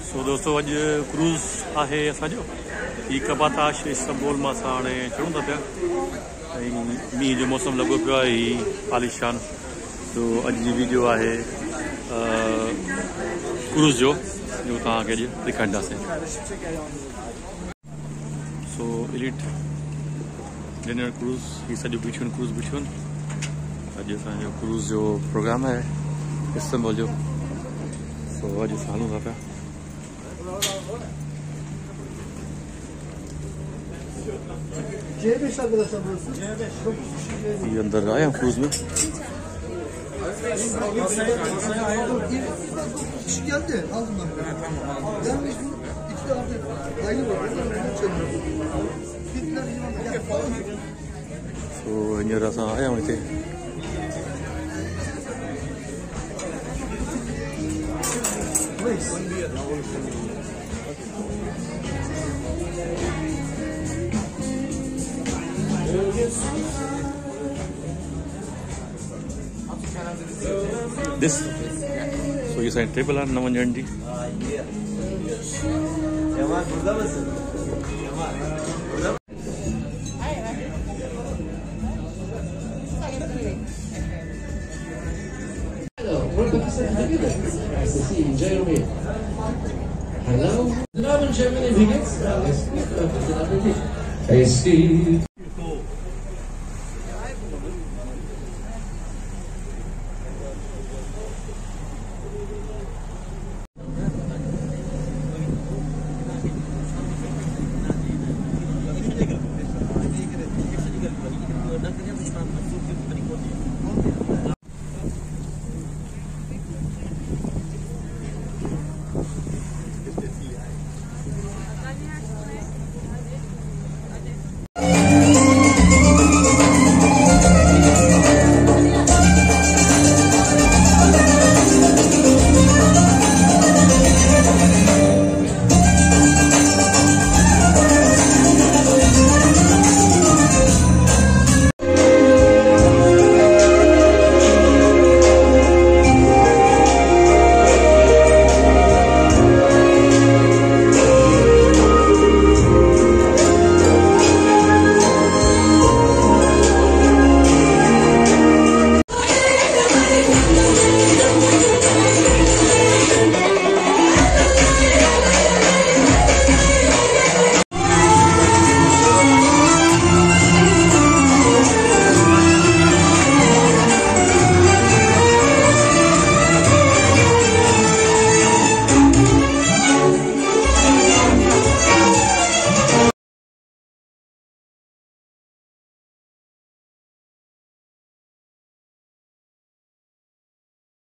सो दोस्तों अज क्रूज़ है असो ही कबाताश इस्तांबुल में हाँ चढ़ूँ था पाया मीह जो मौसम लगो पे ही आलिशान। तो अज की वीडियो है क्रूज़ जो तक दिखाईंदासीं। सो इलीट डिनर क्रूज़ ही सॼो बीठियूं क्रूज़ बीठियूं अज असो क्रूज़ जो प्रोग्राम है इस्तांबुल जो। सो अज अस हलूँ था पाया ये अंदर आया क्रूज़ में। सो हींअर असां आया आहियूं हिते। This, so you said triple and no one journey. Nice to see you, Jeremy. Hello. The Germany begins. Tasty.